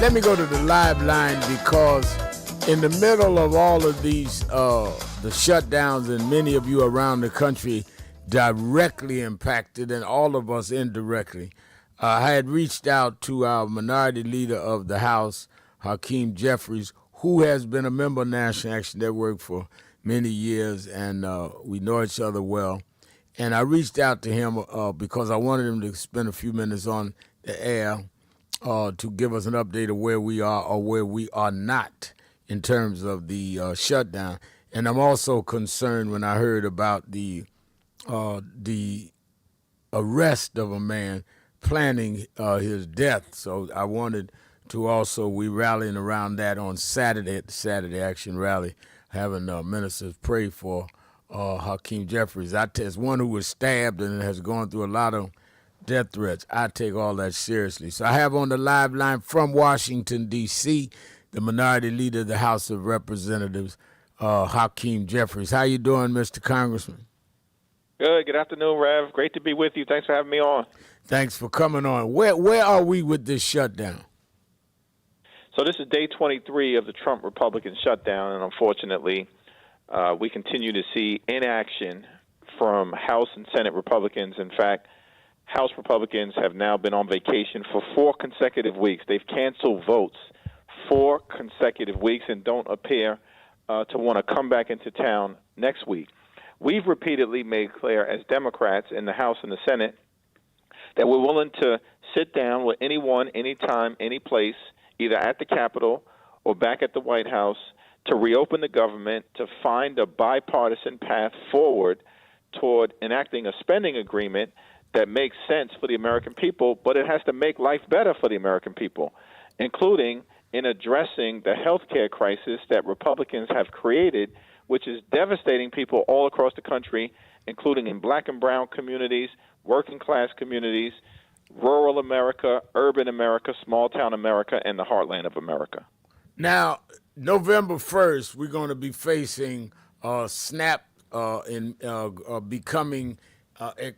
let me go to the live line because in the middle of all of these, the shutdowns, and many of you around the country directly impacted, and all of us indirectly, I had reached out to our minority leader of the House, Hakeem Jeffries, who has been a member of National Action Network for many years, and we know each other well. And I reached out to him because I wanted him to spend a few minutes on the air to give us an update of where we are or where we are not in terms of the shutdown. And I'm also concerned when I heard about the arrest of a man planning his death. So I wanted to also, we rallying around that on Saturday at the Saturday Action Rally, having ministers pray for Hakeem Jeffries. As one who was stabbed and has gone through a lot of death threats, I take all that seriously. So I have on the live line from Washington, D.C., the minority leader of the House of Representatives, Hakeem Jeffries. How you doing, Mr. Congressman? Good. Good afternoon, Rev. Great to be with you. Thanks for having me on. Thanks for coming on. Where are we with this shutdown? So this is day 23 of the Trump Republican shutdown, and unfortunately, we continue to see inaction from House and Senate Republicans. In fact, House Republicans have now been on vacation for 4 consecutive weeks. They've canceled votes 4 consecutive weeks and don't appear to want to come back into town next week. We've repeatedly made clear as Democrats in the House and the Senate that we're willing to sit down with anyone, anytime, any place, either at the Capitol or back at the White House, to reopen the government, to find a bipartisan path forward toward enacting a spending agreement that makes sense for the American people, but it has to make life better for the American people, including in addressing the health care crisis that Republicans have created, which is devastating people all across the country, including in black and brown communities, working class communities, rural America, urban America, small town America, and the heartland of America. Now, November 1st, we're going to be facing SNAP becoming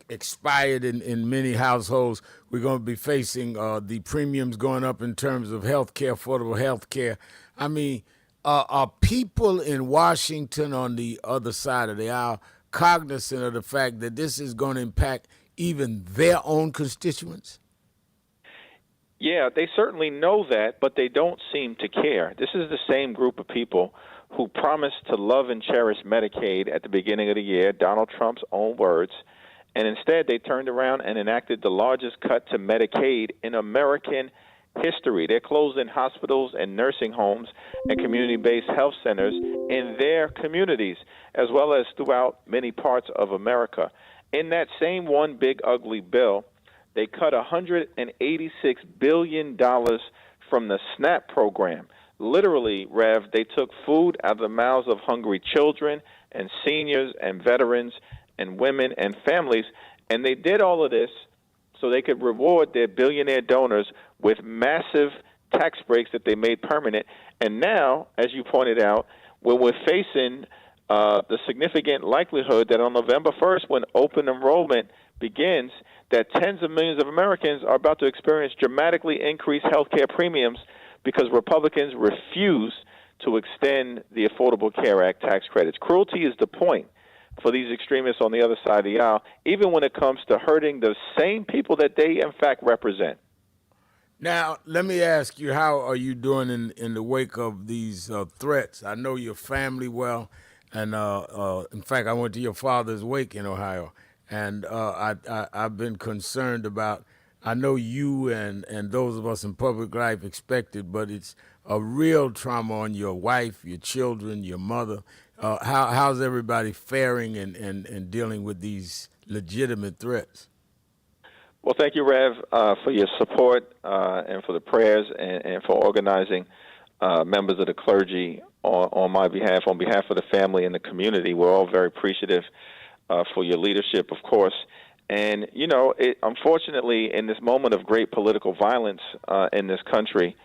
expired in many households. We're going to be facing the premiums going up in terms of health care, affordable health care. I mean, are people in Washington on the other side of the aisle cognizant of the fact that this is going to impact even their own constituents? Yeah, they certainly know that, but they don't seem to care. This is the same group of people who promised to love and cherish Medicaid at the beginning of the year, Donald Trump's own words, and instead they turned around and enacted the largest cut to Medicaid in American history. They're closing hospitals and nursing homes and community-based health centers in their communities, as well as throughout many parts of America. In that same one big ugly bill, they cut $186 billion from the SNAP program. Literally, Rev, they took food out of the mouths of hungry children and seniors and veterans and women and families, and they did all of this so they could reward their billionaire donors with massive tax breaks that they made permanent. And now, as you pointed out, when we're facing the significant likelihood that on November 1st, when open enrollment begins, that tens of millions of Americans are about to experience dramatically increased health care premiums because Republicans refuse to extend the Affordable Care Act tax credits. Cruelty is the point for these extremists on the other side of the aisle, even when it comes to hurting the same people that they, in fact, represent. Now, let me ask you, how are you doing in the wake of these threats? I know your family well, and in fact, I went to your father's wake in Ohio, and I've been concerned about, I know you and those of us in public life expected, but it's a real trauma on your wife, your children, your mother. How's everybody faring and dealing with these legitimate threats? Well, thank you, Rev, for your support and for the prayers and for organizing members of the clergy on my behalf, on behalf of the family and the community. We're all very appreciative for your leadership, of course. And, you know, unfortunately, in this moment of great political violence in this country,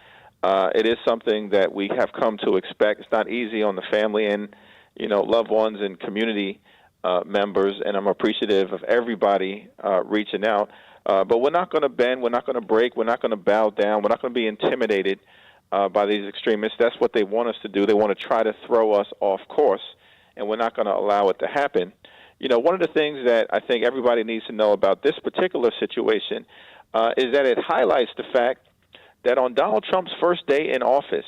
it is something that we have come to expect. It's not easy on the family and, you know, loved ones and community members, and I'm appreciative of everybody reaching out. But we're not going to bend. We're not going to break. We're not going to bow down. We're not going to be intimidated by these extremists. That's what they want us to do. They want to try to throw us off course, and we're not going to allow it to happen. One of the things that I think everybody needs to know about this particular situation is that it highlights the fact that on Donald Trump's first day in office,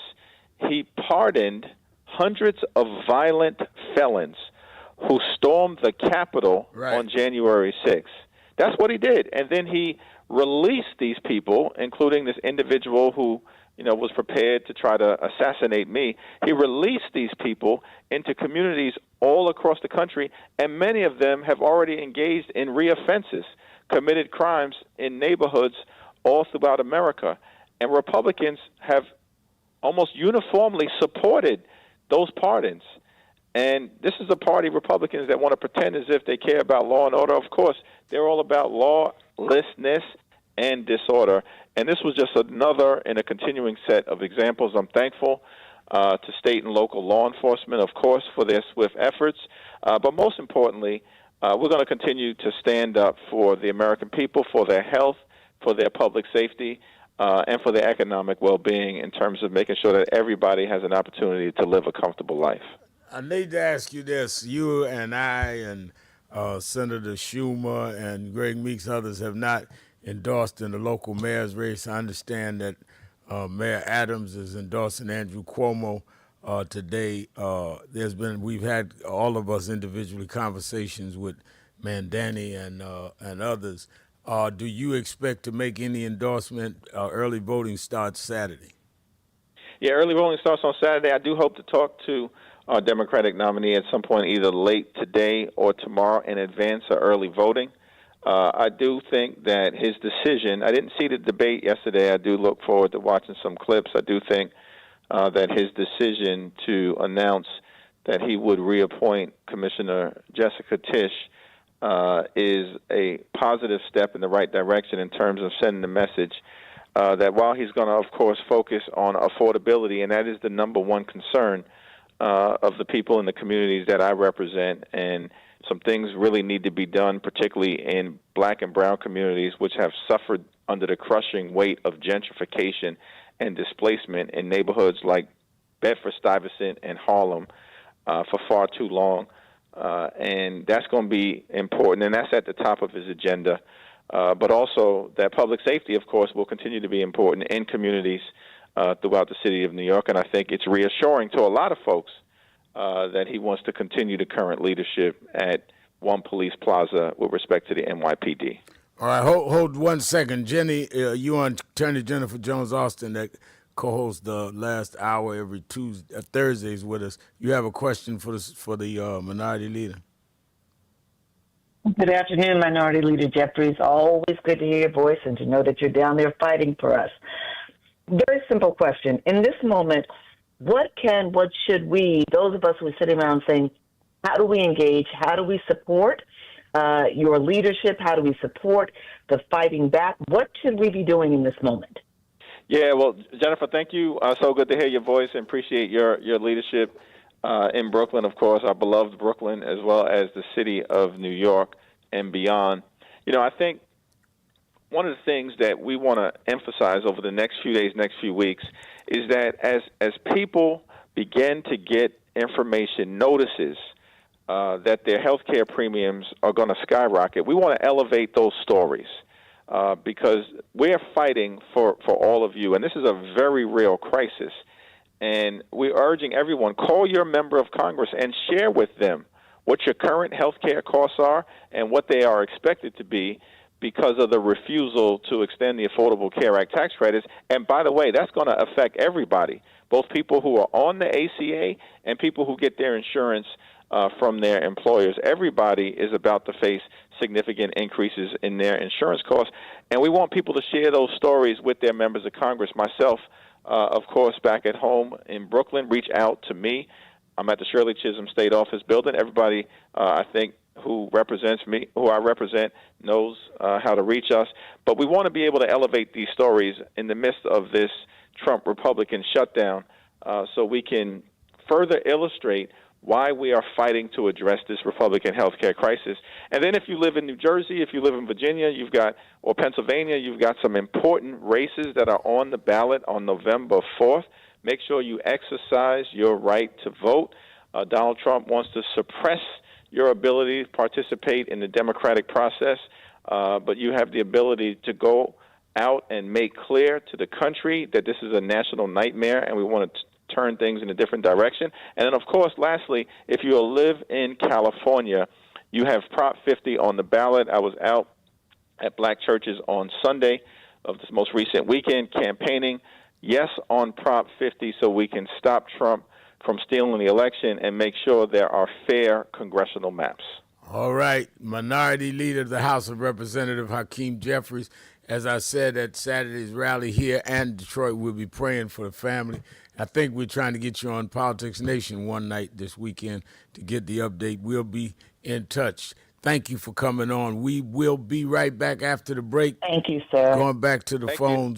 he pardoned hundreds of violent felons who stormed the Capitol on January 6th. That's what he did. And then he released these people, including this individual who was prepared to try to assassinate me. He released these people into communities all across the country, and many of them have already engaged in reoffenses, committed crimes in neighborhoods all throughout America. And Republicans have almost uniformly supported those pardons. And this is a party, Republicans, that want to pretend as if they care about law and order. Of course, they're all about lawlessness and disorder. And this was just another in a continuing set of examples. I'm thankful to state and local law enforcement, of course, for their swift efforts. But most importantly, we're going to continue to stand up for the American people, for their health, for their public safety, and for their economic well-being in terms of making sure that everybody has an opportunity to live a comfortable life. I need to ask you this. You and I and Senator Schumer and Greg Meeks, others have not endorsed in the local mayor's race. I understand that Mayor Adams is endorsing Andrew Cuomo today. We've had all of us individually conversations with Mandani and others. Do you expect to make any endorsement? Early voting starts Saturday. Yeah, early voting starts on Saturday. I do hope to talk to our Democratic nominee at some point, either late today or tomorrow, in advance of early voting. I do think that his decision, I didn't see the debate yesterday. I do look forward to watching some clips. I do think that his decision to announce that he would reappoint Commissioner Jessica Tisch is a positive step in the right direction in terms of sending the message that while he's going to, of course, focus on affordability, and that is the number one concern of the people in the communities that I represent, and some things really need to be done, particularly in black and brown communities, which have suffered under the crushing weight of gentrification and displacement in neighborhoods like Bedford-Stuyvesant and Harlem for far too long. And that's going to be important, and that's at the top of his agenda. But also that public safety, of course, will continue to be important in communities throughout the city of New York. And I think it's reassuring to a lot of folks that he wants to continue the current leadership at One Police Plaza with respect to the NYPD. All right, hold 1 second. Jenny, you on Attorney Jennifer Jones-Austin that co-hosts the last hour every Thursdays with us. You have a question for the Minority Leader. Good afternoon, Minority Leader Jeffries. Always good to hear your voice and to know that you're down there fighting for us. Very simple question. In this moment, what should we, those of us who are sitting around saying, how do we engage, how do we support your leadership, how do we support the fighting back? What should we be doing in this moment? Yeah, well, Jennifer, thank you. So good to hear your voice and appreciate your leadership in Brooklyn, of course, our beloved Brooklyn, as well as the city of New York and beyond. I think one of the things that we want to emphasize over the next few days, next few weeks, is that as people begin to get information, notices that their health care premiums are going to skyrocket, we want to elevate those stories because we're fighting for all of you. And this is a very real crisis. And we're urging everyone, call your member of Congress and share with them what your current health care costs are and what they are expected to be because of the refusal to extend the Affordable Care Act tax credits. And by the way, that's going to affect everybody, both people who are on the ACA and people who get their insurance from their employers. Everybody is about to face significant increases in their insurance costs, and we want people to share those stories with their members of Congress. Myself, of course, back at home in Brooklyn, reach out to me. I'm at the Shirley Chisholm State Office building. Everybody, I think, who represents me, who I represent, knows how to reach us. But we want to be able to elevate these stories in the midst of this Trump Republican shutdown so we can further illustrate why we are fighting to address this Republican health care crisis. And then if you live in New Jersey, if you live in Virginia, or Pennsylvania, you've got some important races that are on the ballot on November 4th. Make sure you exercise your right to vote. Donald Trump wants to suppress your ability to participate in the democratic process, but you have the ability to go out and make clear to the country that this is a national nightmare and we want to turn things in a different direction. And then, of course, lastly, if you live in California, you have Prop 50 on the ballot. I was out at black churches on Sunday of this most recent weekend campaigning, yes, on Prop 50, so we can stop Trump from stealing the election and make sure there are fair congressional maps. All right. Minority Leader of the House of Representatives, Hakeem Jeffries. As I said at Saturday's rally here and Detroit, we'll be praying for the family. I think we're trying to get you on Politics Nation one night this weekend to get the update. We'll be in touch. Thank you for coming on. We will be right back after the break. Thank you, sir. Going back to the phones.